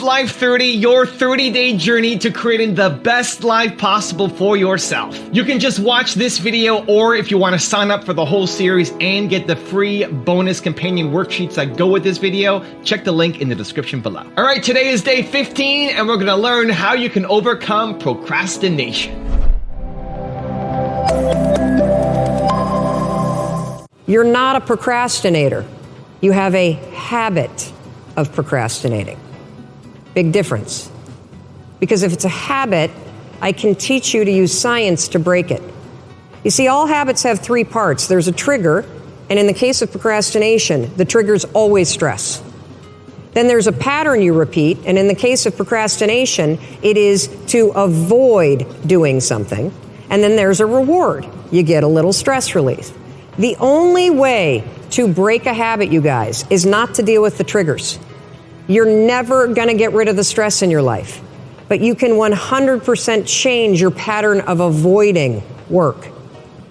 Life 30, your 30-day journey to creating the best life possible for yourself. You can just watch this video, or if you want to sign up for the whole series and get the free bonus companion worksheets that go with this video, check the link in the description below. All right, today is day 15, and we're going to learn how you can overcome procrastination. You're not a procrastinator. You have a habit of procrastinating. Big difference. Because if it's a habit, I can teach you to use science to break it. You see, all habits have three parts. There's a trigger, and in the case of procrastination, the trigger is always stress. Then there's a pattern you repeat, and in the case of procrastination, it is to avoid doing something. And then there's a reward. You get a little stress relief. The only way to break a habit, you guys, is not to deal with the triggers. You're never going to get rid of the stress in your life, but you can 100% change your pattern of avoiding work.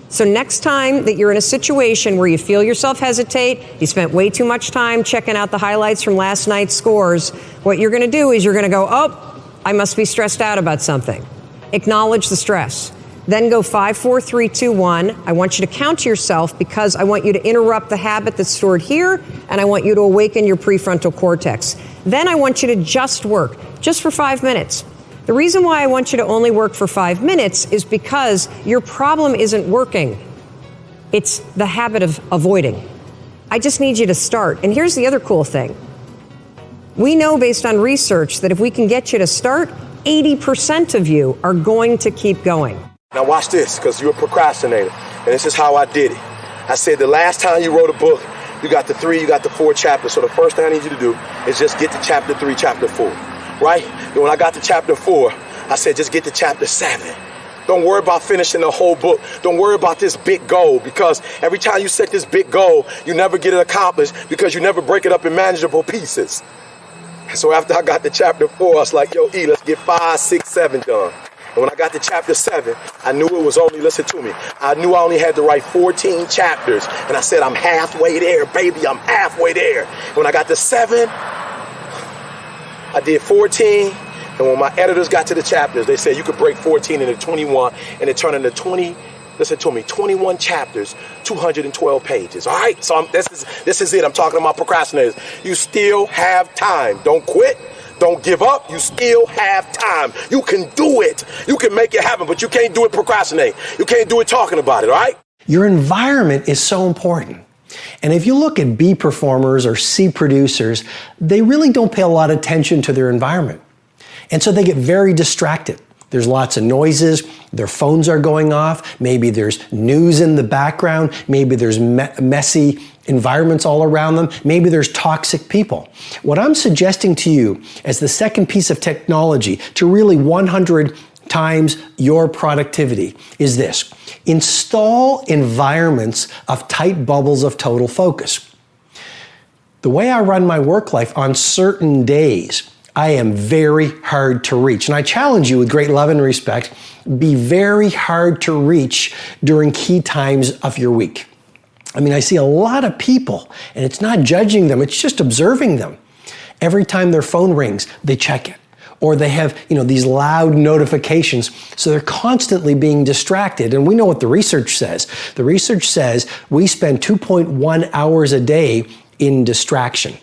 So next time that you're in a situation where you feel yourself hesitate, you spent way too much time checking out the highlights from last night's scores, what you're going to do is you're going to go, oh, I must be stressed out about something. Acknowledge the stress. Then go 5, 4, 3, 2, 1. I want you to count to yourself because I want you to interrupt the habit that's stored here, and I want you to awaken your prefrontal cortex. Then I want you to just work, just for 5 minutes. The reason why I want you to only work for 5 minutes is because your problem isn't working. It's the habit of avoiding. I just need you to start. And here's the other cool thing. We know based on research that if we can get you to start, 80% of you are going to keep going. Now watch this, because you're a procrastinator, and this is how I did it. I said the last time you wrote a book, you got the 3, you got the 4 chapters, so the first thing I need you to do is just get to chapter 3, chapter 4, right? And when I got to chapter 4, I said just get to chapter 7. Don't worry about finishing the whole book. Don't worry about this big goal, because every time you set this big goal, you never get it accomplished because you never break it up in manageable pieces. And so after I got to chapter 4, I was like, yo, E, let's get 5, 6, 7 done. And when I got to chapter 7, I knew it was only, listen to me, I knew I only had to write 14 chapters. And I said, I'm halfway there, baby, I'm halfway there. And when I got to 7, I did 14. And when my editors got to the chapters, they said you could break 14 into 21, and it turned into 20, listen to me, 21 chapters, 212 pages. All right, so this is it. I'm talking about procrastinators. You still have time. Don't quit. Don't give up. You still have time. You can do it. You can make it happen, but you can't do it procrastinating. You can't do it talking about it, all right? Your environment is so important. And if you look at B performers or C producers, they really don't pay a lot of attention to their environment. And so they get very distracted. There's lots of noises, their phones are going off, maybe there's news in the background, maybe there's messy environments all around them, maybe there's toxic people. What I'm suggesting to you as the second piece of technology to really 100 times your productivity is this. Install environments of tight bubbles of total focus. The way I run my work life, on certain days, I am very hard to reach. And I challenge you with great love and respect, be very hard to reach during key times of your week. I mean, I see a lot of people, and it's not judging them, it's just observing them. Every time their phone rings, they check it. Or they have, these loud notifications, so they're constantly being distracted. And we know what the research says. The research says we spend 2.1 hours a day in distraction.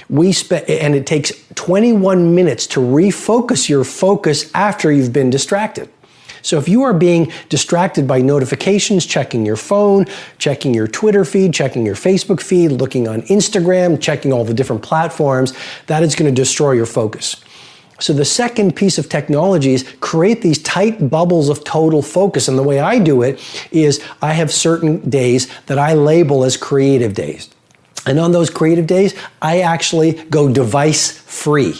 And it takes 21 minutes to refocus your focus after you've been distracted. So if you are being distracted by notifications, checking your phone, checking your Twitter feed, checking your Facebook feed, looking on Instagram, checking all the different platforms, that is going to destroy your focus. So the second piece of technology is create these tight bubbles of total focus. And the way I do it is I have certain days that I label as creative days. And on those creative days, I actually go device free.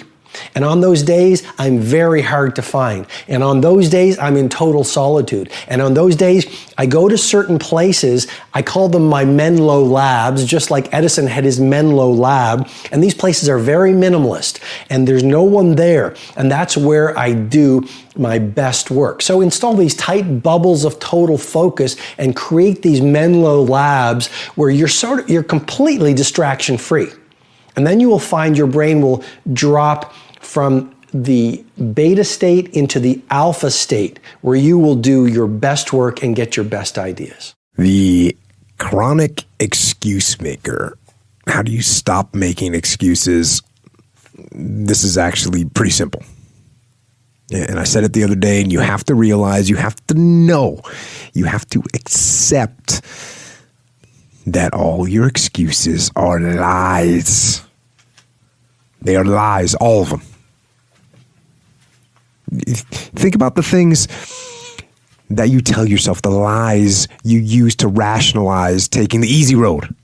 And on those days, I'm very hard to find. And on those days, I'm in total solitude. And on those days, I go to certain places. I call them my Menlo labs, just like Edison had his Menlo lab. And these places are very minimalist. And there's no one there. And that's where I do my best work. So install these tight bubbles of total focus and create these Menlo labs where you're completely distraction free. And then you will find your brain will drop from the beta state into the alpha state, where you will do your best work and get your best ideas. The chronic excuse maker. How do you stop making excuses? This is actually pretty simple. And I said it the other day, and you have to realize, you have to know, you have to accept that all your excuses are lies. They are lies, all of them. Think about the things that you tell yourself, the lies you use to rationalize taking the easy road.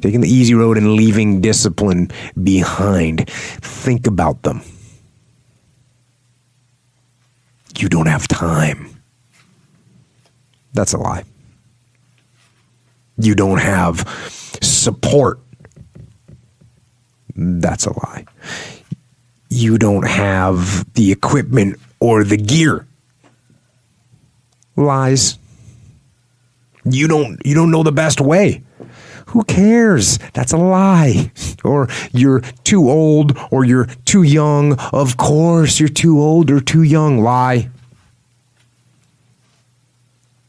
Taking the easy road and leaving discipline behind. Think about them. You don't have time. That's a lie. You don't have support. That's a lie. You don't have the equipment or the gear. Lies. You don't know the best way. Who cares? That's a lie. Or you're too old or you're too young. Of course you're too old or too young. Lie.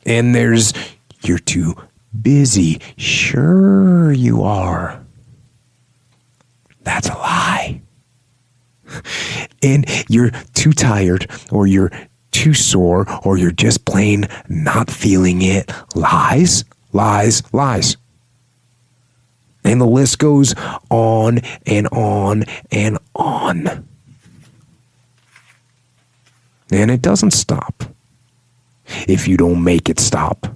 And there's you're too busy. Sure you are. That's a lie. And you're too tired or you're too sore or you're just plain not feeling it. Lies, lies, lies. And the list goes on and on and on. And it doesn't stop if you don't make it stop.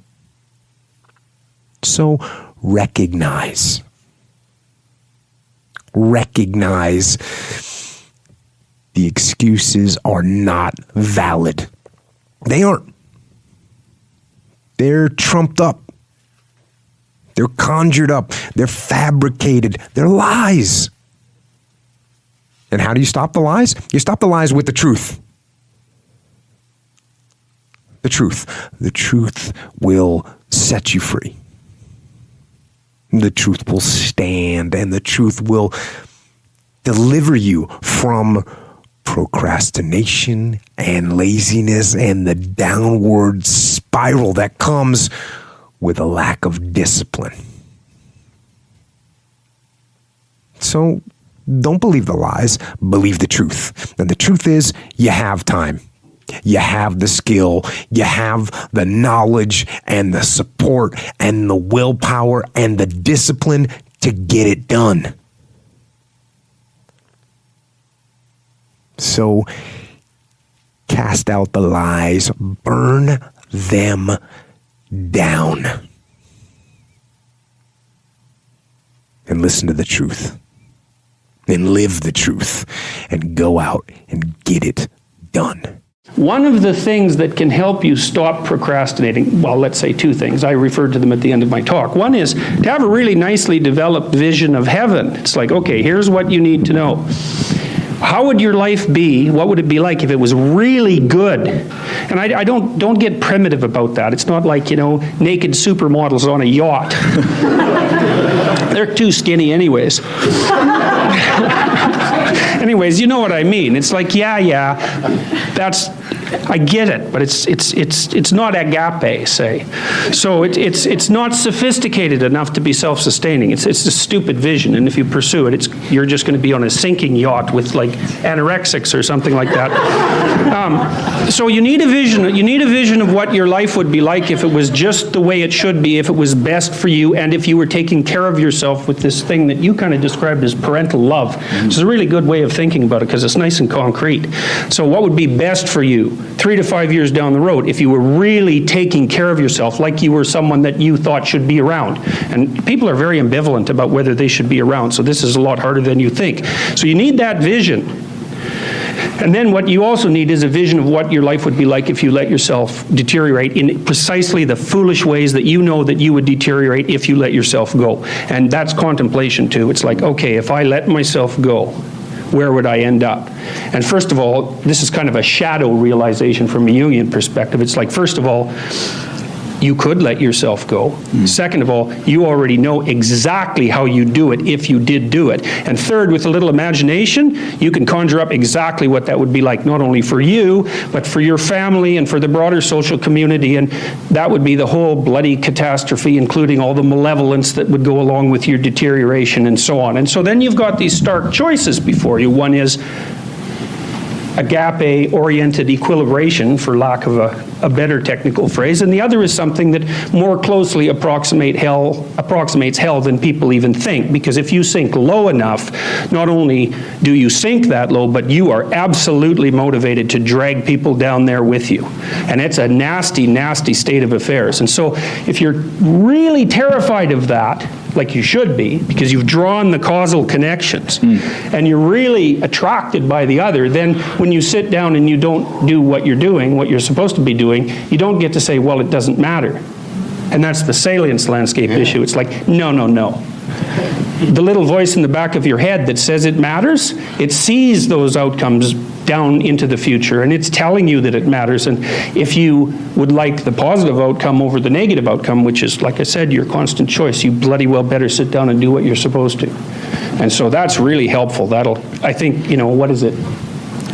So recognize the excuses are not valid. They aren't. They're trumped up. They're conjured up. They're fabricated. They're lies. And how do you stop the lies? You stop the lies with the truth. The truth. The truth will set you free. The truth will stand, and the truth will deliver you from procrastination and laziness and the downward spiral that comes with a lack of discipline. So don't believe the lies, believe the truth. And the truth is, you have time. You have the skill, you have the knowledge and the support and the willpower and the discipline to get it done. So cast out the lies, burn them down, and listen to the truth, and live the truth, and go out and get it done. One of the things that can help you stop procrastinating, well, let's say two things. I referred to them at the end of my talk. One is to have a really nicely developed vision of heaven. It's like, okay, here's what you need to know. How would your life be? What would it be like if it was really good? And I don't get primitive about that. It's not like, naked supermodels on a yacht. They're too skinny anyways. Anyways, you know what I mean. It's like, yeah, I get it, but it's not agape, say. So it's not sophisticated enough to be self-sustaining. It's a stupid vision, and if you pursue it, you're just going to be on a sinking yacht with like anorexics or something like that. So you need a vision. You need a vision of what your life would be like if it was just the way it should be, if it was best for you, and if you were taking care of yourself with this thing that you kind of described as parental love. Which is a really good way of thinking about it because it's nice and concrete. So what would be best for you 3 to 5 years down the road if you were really taking care of yourself like you were someone that you thought should be around? And people are very ambivalent about whether they should be around, so this is a lot harder than you think. So you need that vision. And then what you also need is a vision of what your life would be like if you let yourself deteriorate in precisely the foolish ways that you know that you would deteriorate if you let yourself go. And that's contemplation too. It's like, okay, if I let myself go, where would I end up? And first of all, this is kind of a shadow realization from a Jungian perspective. It's like, first of all, you could let yourself go. Second of all, you already know exactly how you do it if you did do it. And third, with a little imagination, you can conjure up exactly what that would be like, not only for you, but for your family and for the broader social community. And that would be the whole bloody catastrophe, including all the malevolence that would go along with your deterioration and so on. And so then you've got these stark choices before you. One is agape-oriented equilibration, for lack of a better technical phrase, and the other is something that more closely approximates hell than people even think, because if you sink low enough, not only do you sink that low, but you are absolutely motivated to drag people down there with you. And it's a nasty, nasty state of affairs. And so if you're really terrified of that, like you should be, because you've drawn the causal connections, and you're really attracted by the other, then when you sit down and you don't do what you're doing, what you're supposed to be doing, you don't get to say, well, it doesn't matter. And that's the salience landscape issue. It's like, no, no, no. The little voice in the back of your head that says it matters, it sees those outcomes down into the future, and it's telling you that it matters. And if you would like the positive outcome over the negative outcome, which is, like I said, your constant choice, you bloody well better sit down and do what you're supposed to. And so that's really helpful. That'll, I think, you know, what is it?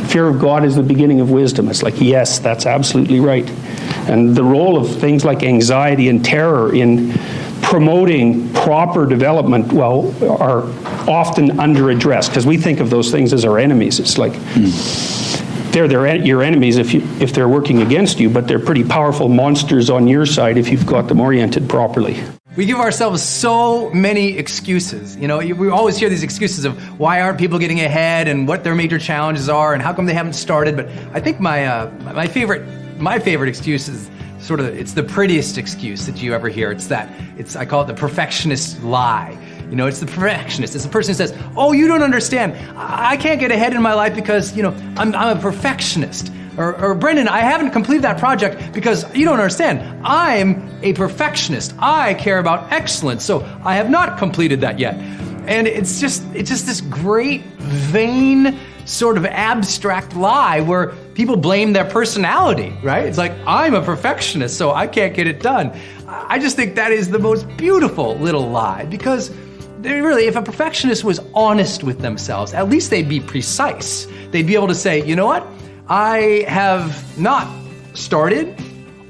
Fear of God is the beginning of wisdom. It's like, yes, that's absolutely right. And the role of things like anxiety and terror in promoting proper development, well, are often under-addressed, because we think of those things as our enemies. It's like, they're your enemies if they're working against you, but they're pretty powerful monsters on your side if you've got them oriented properly. We give ourselves so many excuses. You know, we always hear these excuses of why aren't people getting ahead and what their major challenges are and how come they haven't started. But I think my favorite excuse is sort of, it's the prettiest excuse that you ever hear. I call it the perfectionist lie. You know, it's the perfectionist. It's the person who says, oh, you don't understand. I can't get ahead in my life because, you know, I'm a perfectionist. Or Brendan, I haven't completed that project because you don't understand. I'm a perfectionist. I care about excellence, so I have not completed that yet. And it's just this great, vain, sort of abstract lie where people blame their personality, right? It's like, I'm a perfectionist, so I can't get it done. I just think that is the most beautiful little lie, because really, if a perfectionist was honest with themselves, at least they'd be precise. They'd be able to say, you know what? I have not started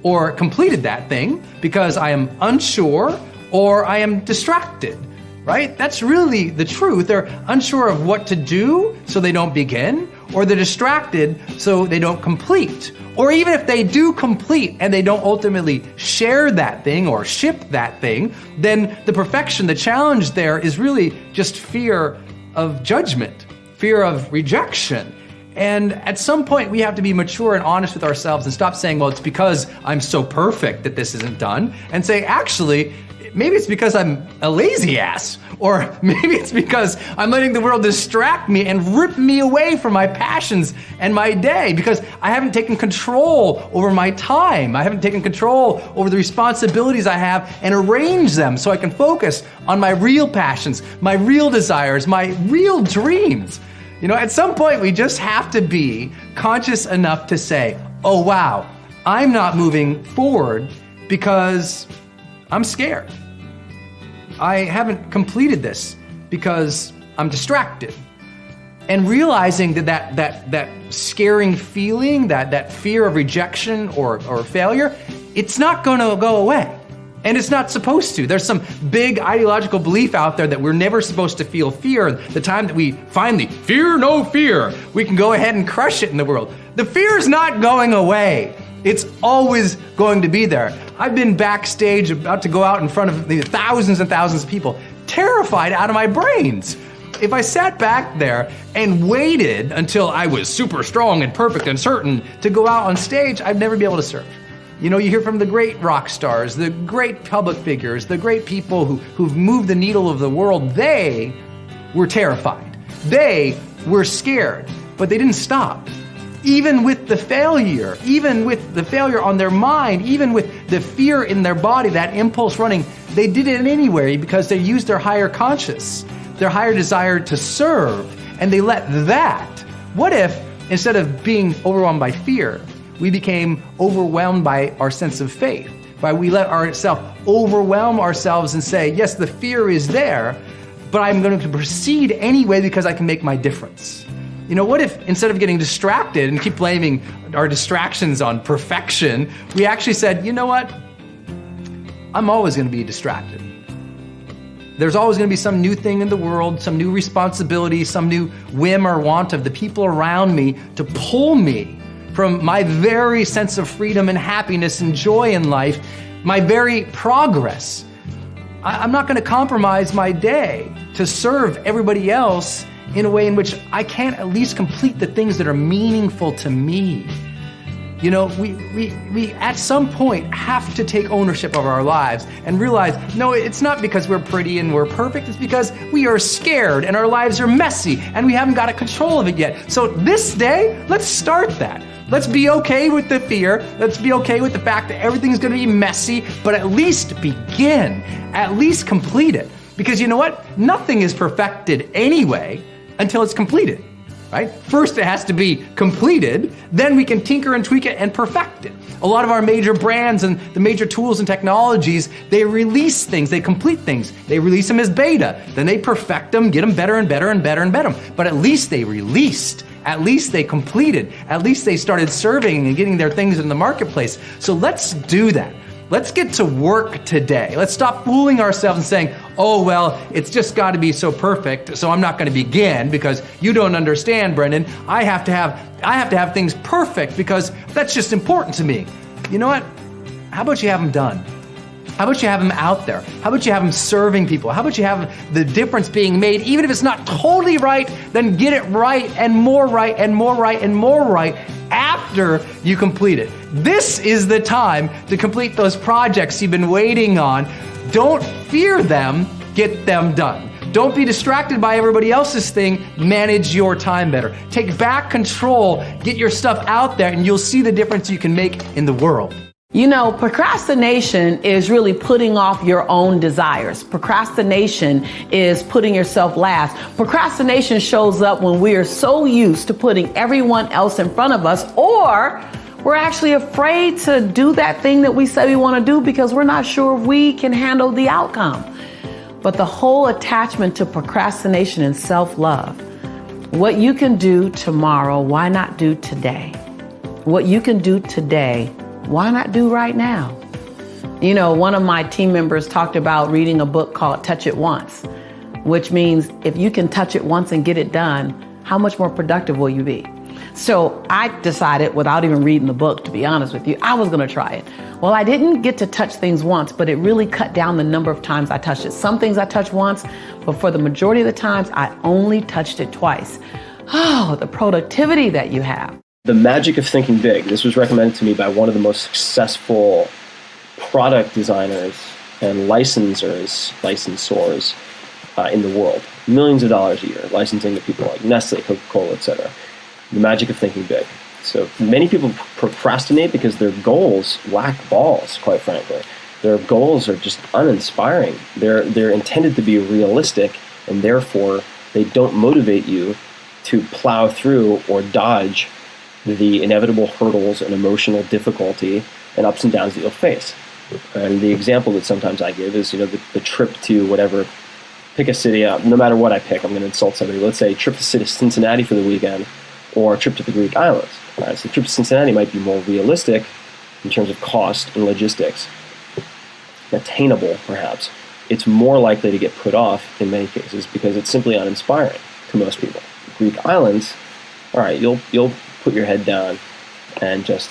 or completed that thing because I am unsure or I am distracted, right? That's really the truth. They're unsure of what to do, so they don't begin, or they're distracted, so they don't complete. Or even if they do complete and they don't ultimately share that thing or ship that thing, then the challenge there is really just fear of judgment, fear of rejection. And at some point, we have to be mature and honest with ourselves and stop saying, well, it's because I'm so perfect that this isn't done, and say, actually, maybe it's because I'm a lazy ass, or maybe it's because I'm letting the world distract me and rip me away from my passions and my day, because I haven't taken control over my time. I haven't taken control over the responsibilities I have and arranged them so I can focus on my real passions, my real desires, my real dreams. You know, at some point, we just have to be conscious enough to say, oh, wow, I'm not moving forward because I'm scared. I haven't completed this because I'm distracted. And realizing that scaring feeling, that fear of rejection or failure, it's not going to go away. And it's not supposed to. There's some big ideological belief out there that we're never supposed to feel fear. And the time that we finally fear no fear, we can go ahead and crush it in the world. The fear is not going away. It's always going to be there. I've been backstage about to go out in front of thousands and thousands of people, terrified out of my brains. If I sat back there and waited until I was super strong and perfect and certain to go out on stage, I'd never be able to serve. You know, you hear from the great rock stars, the great public figures, the great people who've moved the needle of the world. They were terrified. They were scared, but they didn't stop. Even with the failure on their mind, even with the fear in their body, that impulse running, they did it anyway because they used their higher conscious, their higher desire to serve, and they let that. What if, instead of being overwhelmed by fear, we became overwhelmed by our sense of faith? why we let ourselves overwhelm ourselves and say, yes, the fear is there, but I'm going to proceed anyway because I can make my difference. You know, what if instead of getting distracted and keep blaming our distractions on perfection, we actually said, you know what? I'm always going to be distracted. There's always going to be some new thing in the world, some new responsibility, some new whim or want of the people around me to pull me from my very sense of freedom and happiness and joy in life, my very progress. I'm not going to compromise my day to serve everybody else in a way in which I can't at least complete the things that are meaningful to me. You know, we at some point have to take ownership of our lives and realize, no, it's not because we're pretty and we're perfect, it's because we are scared and our lives are messy and we haven't got a control of it yet. So this day, let's start that. Let's be okay with the fear. Let's be okay with the fact that everything's gonna be messy, but at least begin, at least complete it. Because you know what? Nothing is perfected anyway until it's completed, right? First it has to be completed, then we can tinker and tweak it and perfect it. A lot of our major brands and the major tools and technologies, they release things, they complete things. They release them as beta, then they perfect them, get them better and better and better and better. But at least they released, at least they completed, at least they started serving and getting their things in the marketplace. So let's do that. Let's get to work today. Let's stop fooling ourselves and saying, oh, well, it's just got to be so perfect, so I'm not going to begin because you don't understand, Brendan. I have to have things perfect because that's just important to me. You know what? How about you have them done? How about you have them out there? How about you have them serving people? How about you have the difference being made? Even if it's not totally right, then get it right and more right and more right and more right after you complete it. This is the time to complete those projects you've been waiting on. Don't fear them, get them done. Don't be distracted by everybody else's thing, manage your time better. Take back control, get your stuff out there, and you'll see the difference you can make in the world. You know, procrastination is really putting off your own desires. Procrastination is putting yourself last. Procrastination shows up when we are so used to putting everyone else in front of us, or we're actually afraid to do that thing that we say we want to do because we're not sure if we can handle the outcome. But the whole attachment to procrastination and self-love, what you can do tomorrow, why not do today? What you can do today, why not do right now? You know, one of my team members talked about reading a book called Touch It Once, which means if you can touch it once and get it done, how much more productive will you be? So I decided, without even reading the book, to be honest with you, I was gonna try it. Well, I didn't get to touch things once, but it really cut down the number of times I touched it. Some things I touched once, but for the majority of the times, I only touched it twice. Oh, the productivity that you have. The magic of thinking big. This was recommended to me by one of the most successful product designers and licensors in the world. Millions of dollars a year, licensing to people like Nestle, Coca-Cola, etc. The magic of thinking big. So many people procrastinate because their goals lack balls, quite frankly. Their goals are just uninspiring. They're intended to be realistic, and therefore they don't motivate you to plow through or dodge the inevitable hurdles and emotional difficulty and ups and downs that you'll face. And the example that sometimes I give is, the trip to whatever, pick a city, no matter what I pick, I'm going to insult somebody. Let's say trip to Cincinnati for the weekend or a trip to the Greek islands. Right? So the trip to Cincinnati might be more realistic in terms of cost and logistics, attainable perhaps. It's more likely to get put off in many cases because it's simply uninspiring to most people. Greek islands, all right, you'll put your head down and just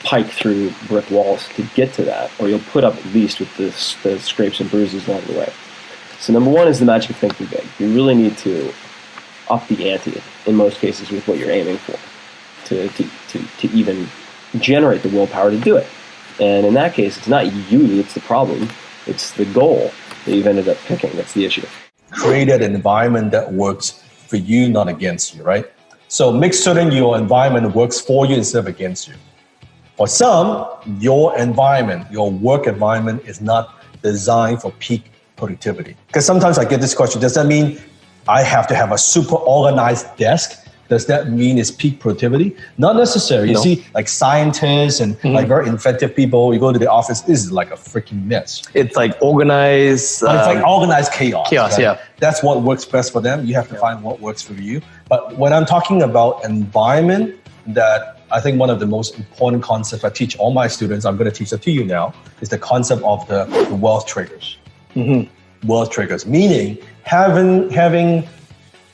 pike through brick walls to get to that, or you'll put up at least with the scrapes and bruises along the way. So number one is the magic of thinking big. You really need to up the ante in most cases with what you're aiming for to even generate the willpower to do it. And in that case, it's not you that's the problem, it's the goal that you've ended up picking that's the issue. Create an environment that works for you, not against you, right? So make certain your environment works for you instead of against you. For some, your environment, your work environment is not designed for peak productivity. Because sometimes I get this question, does that mean I have to have a super organized desk does that mean it's peak productivity? Not necessarily. You see, like scientists and like very inventive people, you go to the office, this is like a freaking mess. It's like organized. It's like organized chaos. Chaos, right? yeah. That's what works best for them. You have to find what works for you. But when I'm talking about environment, that I think one of the most important concepts I teach all my students, I'm going to teach it to you now, is the concept of the wealth triggers. Wealth triggers, meaning having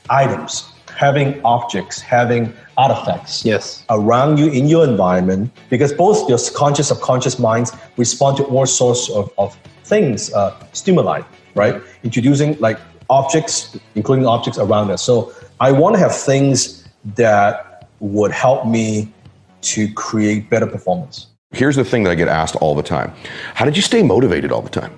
items, having objects, having artifacts around you in your environment, because both your conscious and subconscious minds respond to all sorts of things, stimuli, right? Introducing like objects, including objects around us. So I want to have things that would help me to create better performance. Here's the thing that I get asked all the time. How did you stay motivated all the time?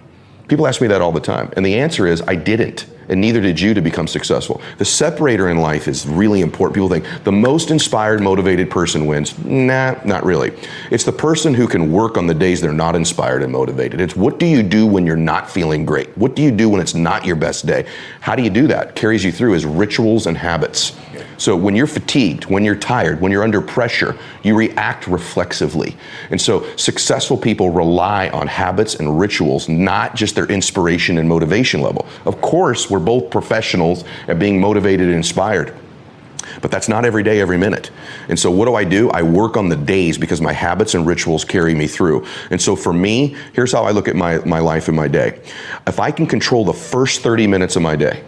People ask me that all the time. And the answer is I didn't. And neither did you to become successful. The separator in life is really important. People think the most inspired, motivated person wins. Nah, not really. It's the person who can work on the days they're not inspired and motivated. It's what do you do when you're not feeling great? What do you do when it's not your best day? How do you do that? Carries you through is rituals and habits. So when you're fatigued, when you're tired, when you're under pressure, you react reflexively. And so successful people rely on habits and rituals, not just their inspiration and motivation level. Of course, we're both professionals at being motivated and inspired. But that's not every day, every minute. And so what do? I work on the days because my habits and rituals carry me through. And so for me, here's how I look at my life and my day. If I can control the first 30 minutes of my day,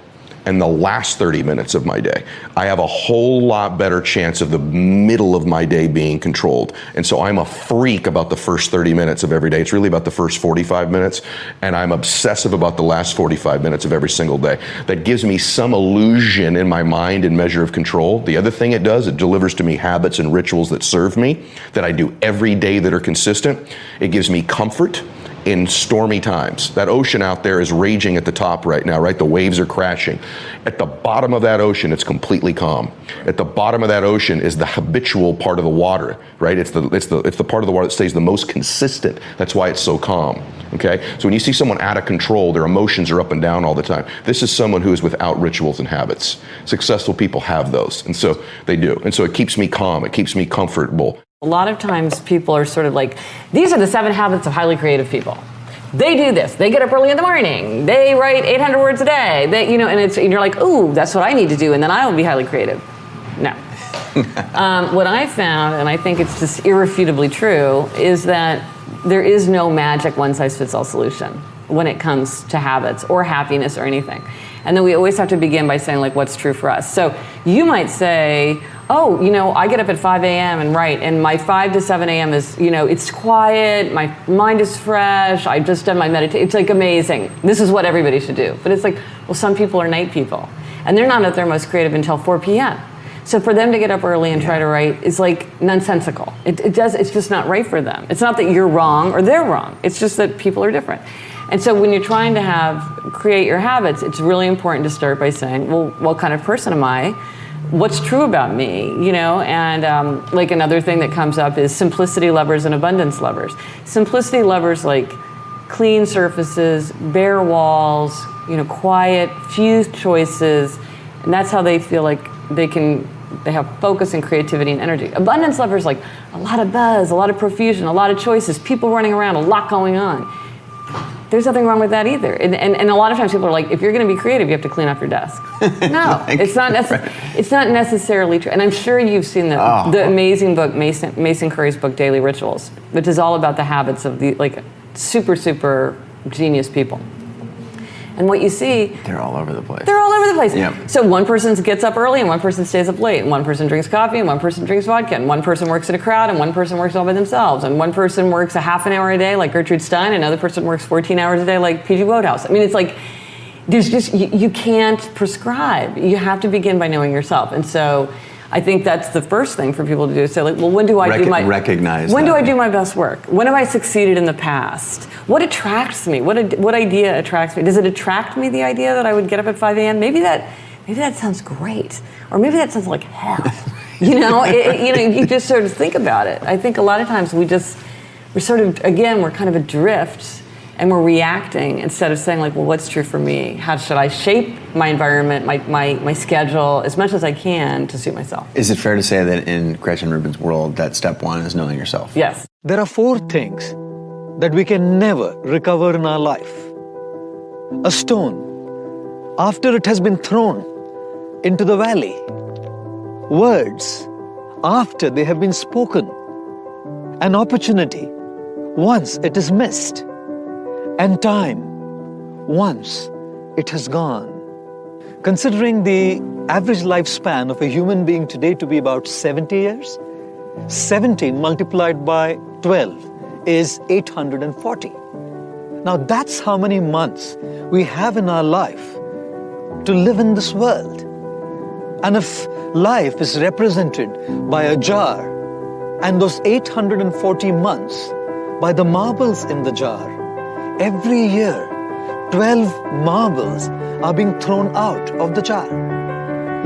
and the last 30 minutes of my day, I have a whole lot better chance of the middle of my day being controlled. And so I'm a freak about the first 30 minutes of every day. It's really about the first 45 minutes, and I'm obsessive about the last 45 minutes of every single day. That gives me some illusion in my mind and measure of control. The other thing it does, it delivers to me habits and rituals that serve me, that I do every day that are consistent. It gives me comfort in stormy times. That ocean out there is raging at the top right now, right? The waves are crashing. At the bottom of that ocean, it's completely calm. At the bottom of that ocean is the habitual part of the water, right? It's the part of the water that stays the most consistent. That's why it's so calm, okay? So when you see someone out of control, their emotions are up and down all the time. This is someone who is without rituals and habits. Successful people have those, and so they do. And so it keeps me calm, it keeps me comfortable. A lot of times people are sort of like, these are the 7 habits of highly creative people. They do this. They get up early in the morning. They write 800 words a day. And you're like, ooh, that's what I need to do, and then I will be highly creative. No. What I found, and I think it's just irrefutably true, is that there is no magic one-size-fits-all solution when it comes to habits or happiness or anything. And then we always have to begin by saying, like, what's true for us. So you might say, oh, I get up at 5 a.m. and write, and my 5 to 7 a.m. is, it's quiet, my mind is fresh, I just done my meditation. It's like amazing. This is what everybody should do. But it's like, well, some people are night people, and they're not at their most creative until 4 p.m. So for them to get up early and try to write is like nonsensical. It's just not right for them. It's not that you're wrong or they're wrong. It's just that people are different. And so when you're trying to create your habits, it's really important to start by saying, well, what kind of person am I? What's true about me, and like another thing that comes up is simplicity lovers and abundance lovers. Simplicity lovers like clean surfaces, bare walls, quiet, few choices, and that's how they feel like they have focus and creativity and energy. Abundance lovers like a lot of buzz, a lot of profusion, a lot of choices, people running around, a lot going on. There's nothing wrong with that either. And a lot of times people are like, if you're going to be creative, you have to clean up your desk. No, it's not necessarily true. And I'm sure you've seen the amazing book, Mason Curry's book, Daily Rituals, which is all about the habits of the super, super genius people. And what you see... They're all over the place. They're all over the place. Yep. So one person gets up early and one person stays up late, and one person drinks coffee and one person drinks vodka, and one person works in a crowd and one person works all by themselves, and one person works a half an hour a day like Gertrude Stein, and another person works 14 hours a day like P.G. Wodehouse. I mean, it's like, there's just, you can't prescribe. You have to begin by knowing yourself. And so I think that's the first thing for people to do. Say, like, well, when do I do my best work? When have I succeeded in the past? What attracts me? What idea attracts me? Does it attract me, the idea that I would get up at 5 a.m.? Maybe that sounds great, or maybe that sounds like hell. You just sort of think about it. I think a lot of times we're kind of adrift, and we're reacting instead of saying like, well, what's true for me? How should I shape my environment, my schedule as much as I can to suit myself? Is it fair to say that in Gretchen Rubin's world that step one is knowing yourself? Yes. There are 4 things that we can never recover in our life. A stone, after it has been thrown into the valley. Words, after they have been spoken. An opportunity, once it is missed. And time, once it has gone. Considering the average lifespan of a human being today to be about 70 years, 70 multiplied by 12 is 840. Now that's how many months we have in our life to live in this world. And if life is represented by a jar, and those 840 months by the marbles in the jar, every year 12 marbles are being thrown out of the jar.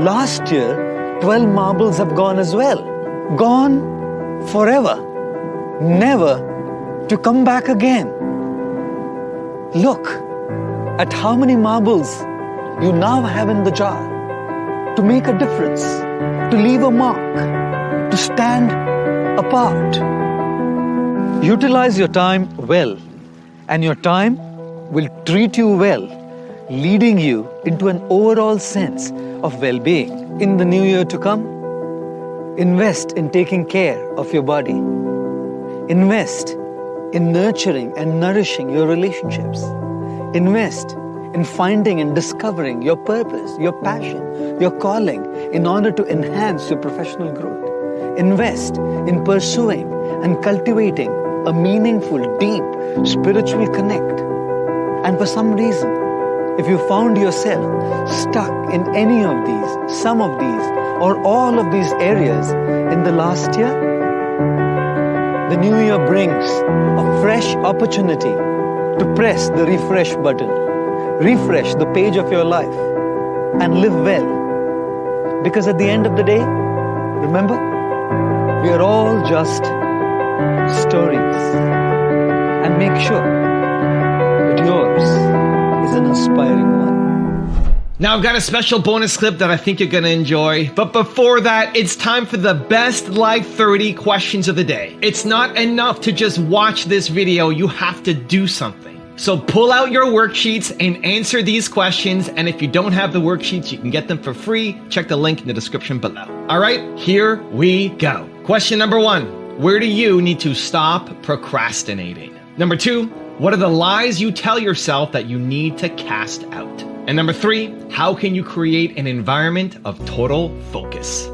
Last year 12 marbles have gone as well. Gone forever, never to come back again. Look at how many marbles you now have in the jar to make a difference, to leave a mark, to stand apart. Utilize your time well, and your time will treat you well, leading you into an overall sense of well-being. In the new year to come, invest in taking care of your body. Invest in nurturing and nourishing your relationships. Invest in finding and discovering your purpose, your passion, your calling in order to enhance your professional growth. Invest in pursuing and cultivating a meaningful, deep spiritual connect. And for some reason, if you found yourself stuck in any of these, some of these, or all of these areas in the last year, the new year brings a fresh opportunity to press the refresh button, refresh the page of your life, and live well. Because at the end of the day, remember, we are all just stories. And make sure that yours is an inspiring one. Now I've got a special bonus clip that I think you're gonna enjoy. But before that, it's time for the best Life 30 questions of the day. It's not enough to just watch this video, you have to do something. So pull out your worksheets and answer these questions. And if you don't have the worksheets, you can get them for free. Check the link in the description below. All right, here we go. Question number 1, where do you need to stop procrastinating? Number 2, what are the lies you tell yourself that you need to cast out? And number 3, how can you create an environment of total focus?